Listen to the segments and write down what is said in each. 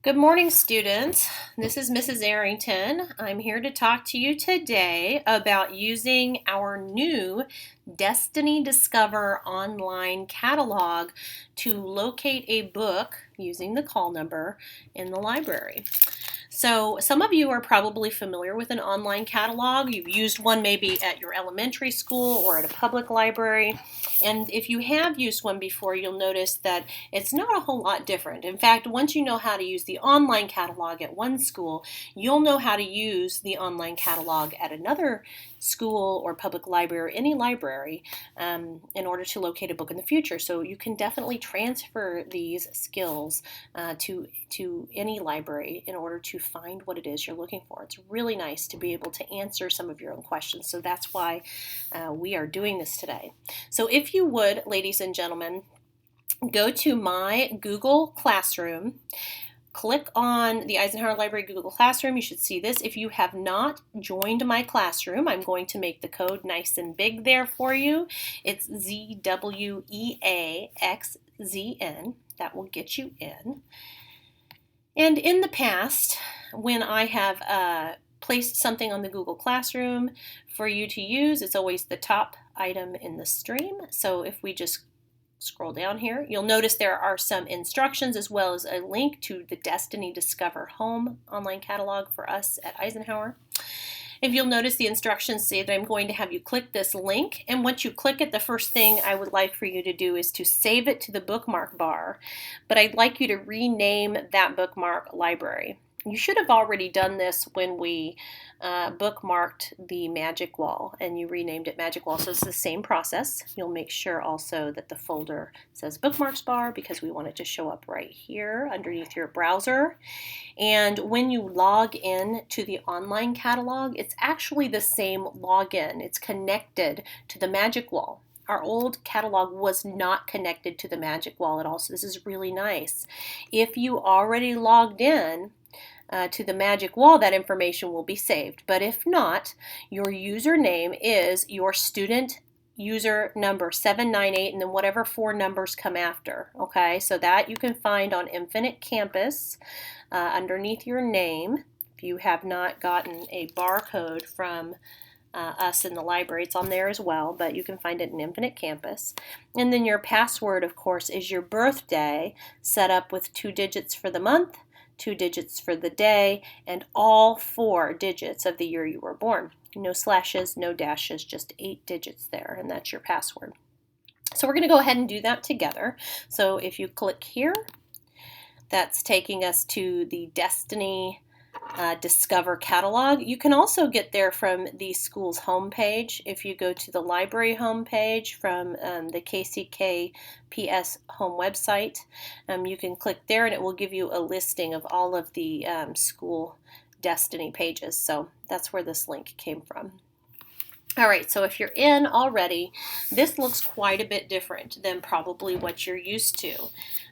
Good morning, students. This is Mrs. Arrington. I'm here to talk to you today about using our new Destiny Discover online catalog to locate a book using the call number in the library. So some of you are probably familiar with an online catalog. You've used one maybe at your elementary school or at a public library. And if you have used one before, you'll notice that it's not a whole lot different. In fact, once you know how to use the online catalog at one school, you'll know how to use the online catalog at another school or public library or any library in order to locate a book in the future. So you can definitely transfer these skills to any library in order to find what it is you're looking for. It's really nice to be able to answer some of your own questions. So that's why we are doing this today. So if you would, ladies and gentlemen, go to my Google Classroom. Click on the Eisenhower Library Google Classroom. You should see this. If you have not joined my classroom, I'm going to make the code nice and big there for you. It's ZWEAXZN. That will get you in. And in the past, when I have placed something on the Google Classroom for you to use, it's always the top item in the stream. So if we just scroll down here, you'll notice there are some instructions as well as a link to the Destiny Discover Home online catalog for us at Eisenhower. If you'll notice, the instructions say that I'm going to have you click this link, and once you click it, the first thing I would like for you to do is to save it to the bookmark bar, but I'd like you to rename that bookmark library. You should have already done this when we bookmarked the Magic Wall and you renamed it Magic Wall. So it's the same process. You'll make sure also that the folder says Bookmarks Bar because we want it to show up right here underneath your browser. And when you log in to the online catalog, it's actually the same login. It's connected to the Magic Wall. Our old catalog was not connected to the Magic Wall at all, so this is really nice. If you already logged in to the Magic Wall, that information will be saved. But if not, your username is your student user number 798 and then whatever four numbers come after. Okay, so that you can find on Infinite Campus underneath your name. If you have not gotten a barcode from us in the library, it's on there as well, but you can find it in Infinite Campus. And then your password, of course, is your birthday, set up with 2 digits for the month, 2 digits for the day, and all 4 digits of the year you were born. No slashes, no dashes, just 8 digits there, and that's your password. So we're going to go ahead and do that together. So if you click here, that's taking us to the Destiny Discover catalog. You can also get there from the school's homepage. If you go to the library homepage from the KCKPS home website, you can click there and it will give you a listing of all of the school Destiny pages. So that's where this link came from. All right, so if you're in already, this looks quite a bit different than probably what you're used to.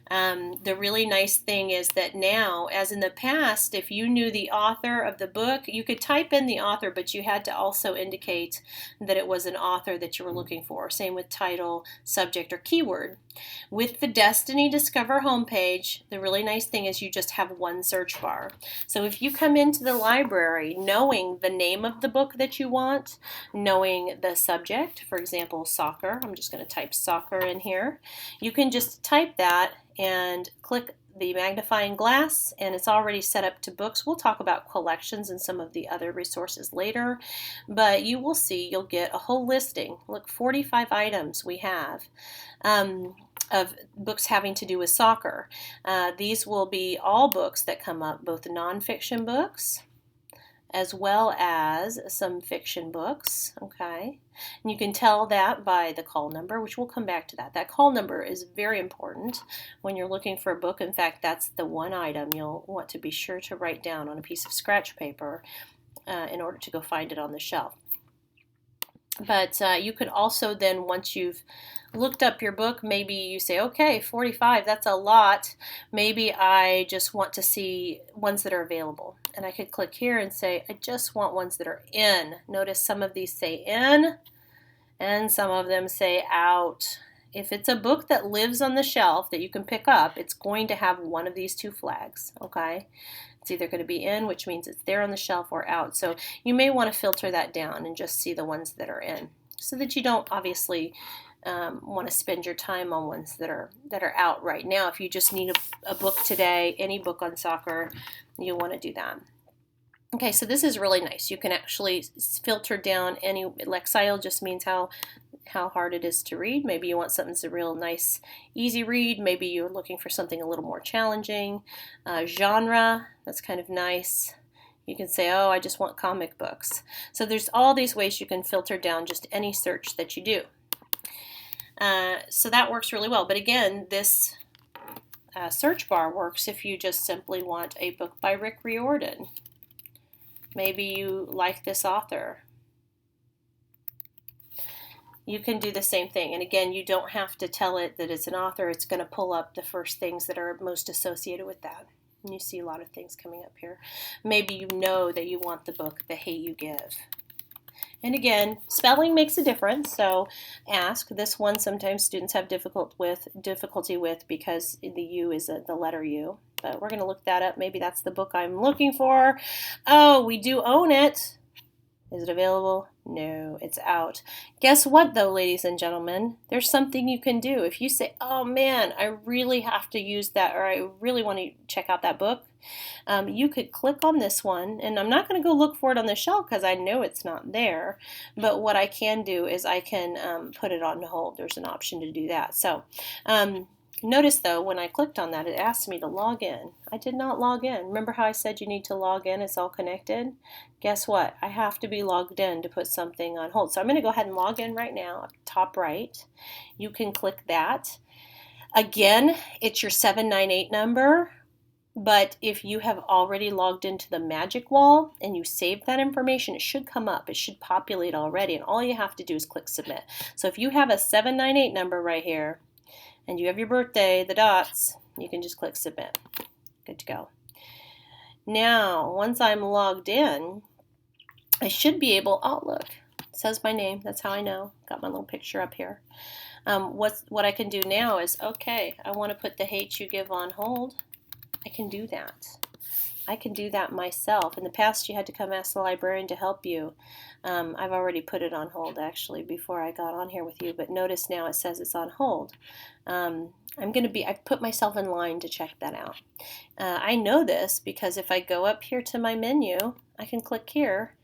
The really nice thing is that now, as in the past, if you knew the author of the book, you could type in the author, but you had to also indicate that it was an author that you were looking for. Same with title, subject, or keyword. With the Destiny Discover homepage, the really nice thing is you just have one search bar. So if you come into the library knowing the name of the book that you want, knowing the subject, for example, soccer, I'm just going to type soccer in here, you can just type that and click the magnifying glass, and it's already set up to books. We'll talk about collections and some of the other resources later, but you will see you'll get a whole listing. Look, 45 items we have of books having to do with soccer. These will be all books that come up, both nonfiction books as well as some fiction books, okay? And you can tell that by the call number, which we'll come back to that. That call number is very important when you're looking for a book. In fact, that's the one item you'll want to be sure to write down on a piece of scratch paper in order to go find it on the shelf. But you could also then, once you've looked up your book, maybe you say, okay, 45, that's a lot. Maybe I just want to see ones that are available. And I could click here and say, I just want ones that are in. Notice some of these say in, and some of them say out. if it's a book that lives on the shelf that you can pick up, it's going to have one of these two flags, okay? It's either going to be in, which means it's there on the shelf, or out. So you may want to filter that down and just see the ones that are in, so that you don't obviously want to spend your time on ones that are out right now. If you just need a book today, any book on soccer, you want to do that. Okay, so this is really nice. You can actually filter down any, Lexile just means how hard it is to read. Maybe you want something that's a real nice, easy read. Maybe you're looking for something a little more challenging. Genre, that's kind of nice. You can say, oh, I just want comic books. So there's all these ways you can filter down just any search that you do. So that works really well. But again, this search bar works if you just simply want a book by Rick Riordan. Maybe you like this author. You can do the same thing. And again, you don't have to tell it that it's an author. It's going to pull up the first things that are most associated with that. And you see a lot of things coming up here. Maybe you know that you want the book, The Hate U Give. And again, spelling makes a difference, so ask. This one sometimes students have difficulty with because the U is the letter U. But we're going to look that up. Maybe that's the book I'm looking for. Oh, we do own it. Is it available? No, it's out. Guess what, though, ladies and gentlemen? There's something you can do. If you say, oh, man, I really have to use that, or I really want to check out that book, you could click on this one, and I'm not going to go look for it on the shelf because I know it's not there, but what I can do is I can put it on hold. There's an option to do that. So notice, though, when I clicked on that, it asked me to log in. I did not log in. Remember how I said you need to log in? It's all connected. Guess what? I have to be logged in to put something on hold. So I'm going to go ahead and log in right now, top right. You can click that. Again, it's your 798 number. But if you have already logged into the Magic Wall and you saved that information, it should come up. It should populate already, and all you have to do is click Submit. So if you have a 798 number right here, and you have your birthday, the dots, you can just click Submit. Good to go. Now, once I'm logged in, I should be able, oh look, it says my name. That's how I know. Got my little picture up here. What I can do now is, okay, I want to put The Hate U Give on hold. I can do that. I can do that myself. In the past, you had to come ask the librarian to help you. I've already put it on hold, actually, before I got on here with you. But notice now it says it's on hold. I've put myself in line to check that out. I know this because if I go up here to my menu, I can click here,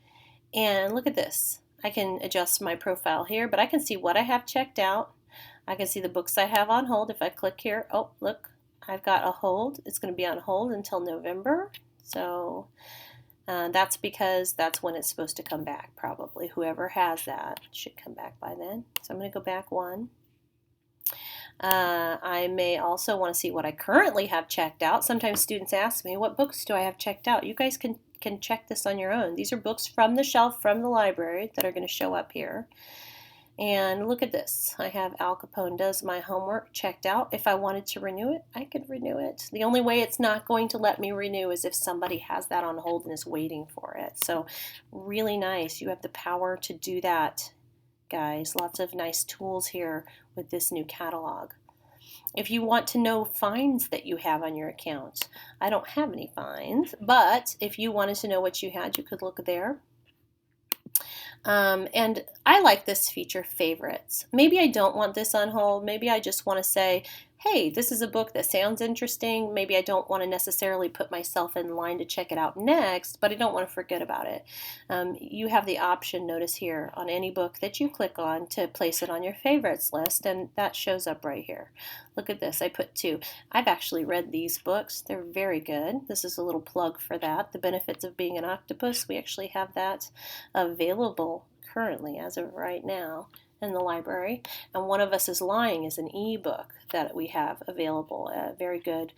and look at this. I can adjust my profile here, but I can see what I have checked out. I can see the books I have on hold. If I click here, oh, look. I've got a hold. It's going to be on hold until November. So that's because that's when it's supposed to come back, probably. Whoever has that should come back by then. So I'm going to go back one. I may also want to see what I currently have checked out. Sometimes students ask me, what books do I have checked out? You guys can check this on your own. These are books from the shelf from the library that are going to show up here. And look at this. I have Al Capone Does My Homework checked out. If I wanted to renew it, I could renew it. The only way it's not going to let me renew is if somebody has that on hold and is waiting for it. So really nice. You have the power to do that, guys. Lots of nice tools here with this new catalog. If you want to know fines that you have on your account, I don't have any fines, but if you wanted to know what you had, you could look there. And I like this feature, favorites. Maybe I don't want this on hold. Maybe I just want to say, hey, this is a book that sounds interesting. Maybe I don't want to necessarily put myself in line to check it out next, but I don't want to forget about it. You have the option, notice here, on any book that you click on to place it on your favorites list, and that shows up right here. Look at this. I put 2. I've actually read these books. They're very good. This is a little plug for that. The Benefits of Being an Octopus. We actually have that available currently as of right now in the library. And One of Us is Lying is an e-book that we have available. A very good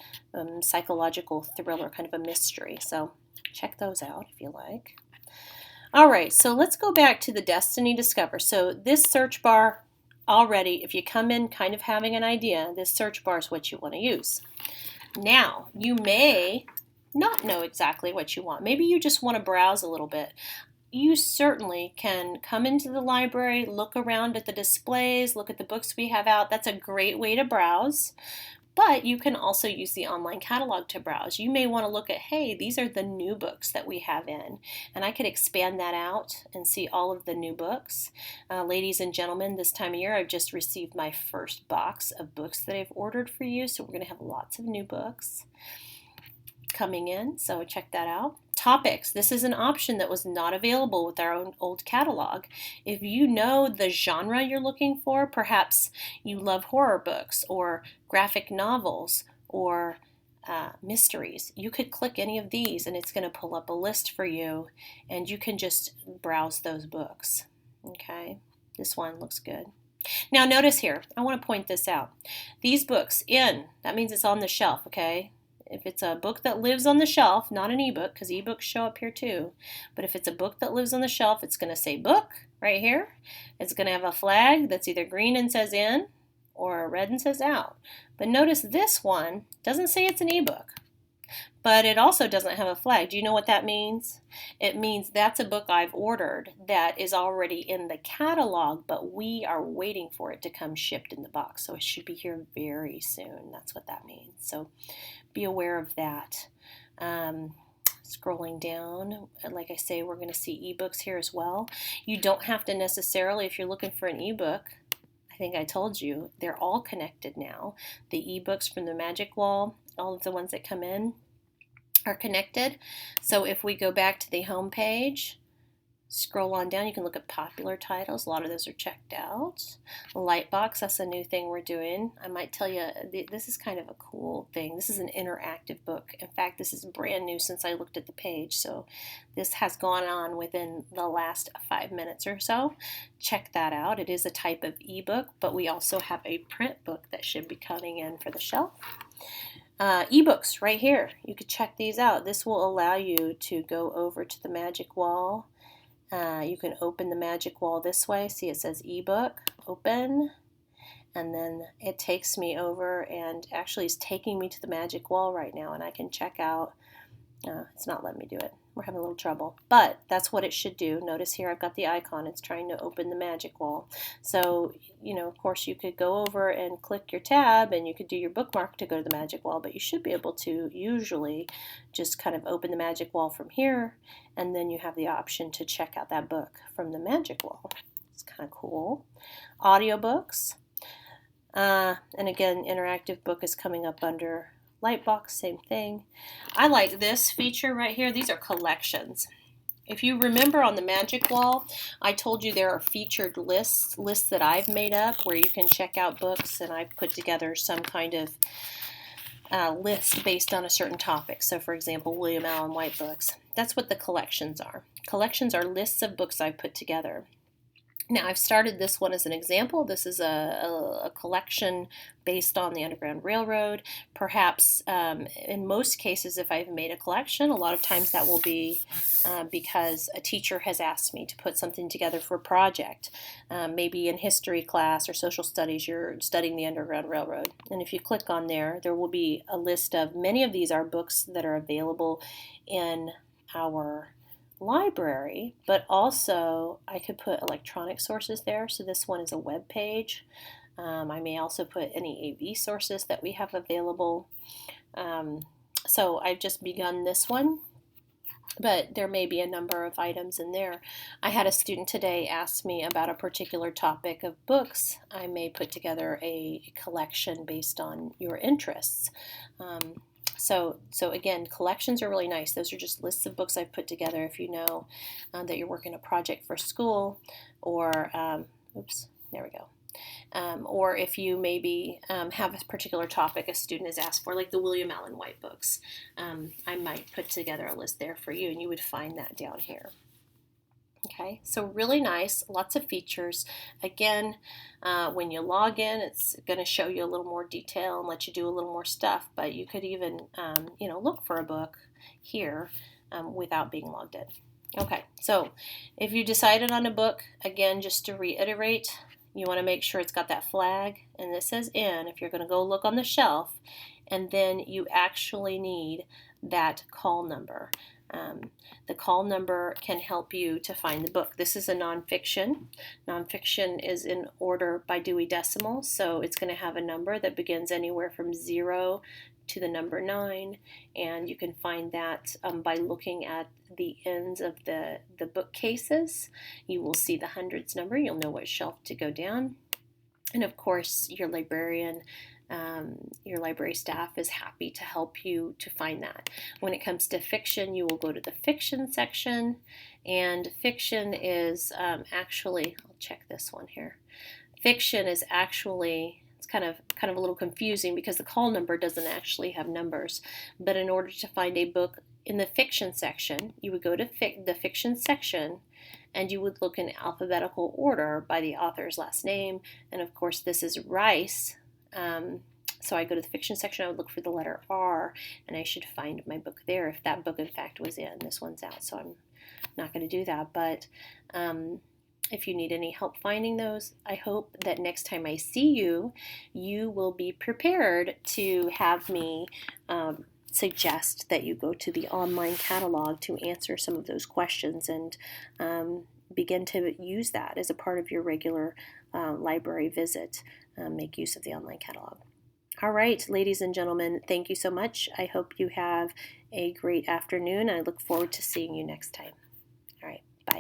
psychological thriller, kind of a mystery. So check those out if you like. All right, so let's go back to the Destiny Discover. So this search bar already, if you come in kind of having an idea, this search bar is what you want to use. Now, you may not know exactly what you want. Maybe you just want to browse a little bit. you certainly can come into the library, look around at the displays, look at the books we have out. That's a great way to browse. But you can also use the online catalog to browse. You may want to look at, hey, these are the new books that we have in. And I could expand that out and see all of the new books. Ladies and gentlemen, this time of year, I've just received my first box of books that I've ordered for you. So we're going to have lots of new books coming in. So check that out. Topics. This is an option that was not available with our own old catalog. If you know the genre you're looking for, perhaps you love horror books or graphic novels or mysteries, you could click any of these and it's going to pull up a list for you and you can just browse those books. Okay, this one looks good. Now notice here, I want to point this out. These books that means it's on the shelf, okay? If it's a book that lives on the shelf, not an ebook, because ebooks show up here too, but if it's a book that lives on the shelf, it's going to say book right here. It's going to have a flag that's either green and says in or red and says out. But notice this one doesn't say it's an ebook, but it also doesn't have a flag. Do you know what that means? It means that's a book I've ordered that is already in the catalog, but we are waiting for it to come shipped in the box. So it should be here very soon. That's what that means. So be aware of that. Scrolling down, like I say, we're going to see ebooks here as well. You don't have to necessarily, if you're looking for an ebook, I think I told you, they're all connected now. The ebooks from the Magic Wall, all of the ones that come in are connected. So if we go back to the home page, scroll on down, you can look at popular titles. A lot of those are checked out. Lightbox, that's a new thing we're doing. I might tell you, this is kind of a cool thing. This is an interactive book. In fact, this is brand new since I looked at the page. So this has gone on within the last 5 minutes or so. Check that out. It is a type of ebook, but we also have a print book that should be coming in for the shelf. Ebooks right here. You could check these out. This will allow you to go over to the Magic Wall. You can open the Magic Wall this way. See, it says ebook, open, and then it takes me over and actually is taking me to the Magic Wall right now, and I can check out. It's not letting me do it. We're having a little trouble, but that's what it should do. Notice here I've got the icon. It's trying to open the Magic Wall. So, of course, you could go over and click your tab and you could do your bookmark to go to the Magic Wall, but you should be able to usually just kind of open the Magic Wall from here, and then you have the option to check out that book from the Magic Wall. It's kind of cool. Audiobooks. And again, interactive book is coming up under Lightbox, same thing. I like this feature right here. These are collections. If you remember on the Magic Wall, I told you there are featured lists that I've made up where you can check out books, and I've put together some kind of list based on a certain topic. So for example, William Allen White books. That's what the collections are. Collections are lists of books I've put together. Now, I've started this one as an example. This is a collection based on the Underground Railroad. Perhaps in most cases, if I've made a collection, a lot of times that will be because a teacher has asked me to put something together for a project. Maybe in history class or social studies, you're studying the Underground Railroad. And if you click on there, there will be a list of, many of these are books that are available in our library, but also I could put electronic sources there. So this one is a web page. I may also put any AV sources that we have available. So I've just begun this one, but there may be a number of items in there. I had a student today ask me about a particular topic of books. I may put together a collection based on your interests. So again, collections are really nice. Those are just lists of books I've put together if you know that you're working a project for school, or, there we go. Or if you maybe have a particular topic a student has asked for, like the William Allen White books, I might put together a list there for you, and you would find that down here. Okay, so really nice, lots of features. Again, when you log in, it's going to show you a little more detail and let you do a little more stuff, but you could even, look for a book here without being logged in. Okay, so if you decided on a book, again, just to reiterate, you want to make sure it's got that flag and it says in if you're going to go look on the shelf, and then you actually need that call number. The call number can help you to find the book. This is a nonfiction. Nonfiction is in order by Dewey Decimal, so it's going to have a number that begins anywhere from 0 to the number 9, and you can find that by looking at the ends of the bookcases. You will see the hundreds number. You'll know what shelf to go down. And of course, your librarian, your library staff is happy to help you to find that. When it comes to fiction, you will go to the fiction section, and fiction is actually, I'll check this one here. Fiction is actually, it's kind of a little confusing because the call number doesn't actually have numbers. But in order to find a book in the fiction section, you would go to the fiction section, and you would look in alphabetical order by the author's last name. And of course, this is Rice. So I go to the fiction section, I would look for the letter R, and I should find my book there if that book in fact was in. This one's out, so I'm not going to do that. But if you need any help finding those, I hope that next time I see you, you will be prepared to have me suggest that you go to the online catalog to answer some of those questions and begin to use that as a part of your regular library visit. Make use of the online catalog. All right, ladies and gentlemen, thank you so much. I hope you have a great afternoon. I look forward to seeing you next time.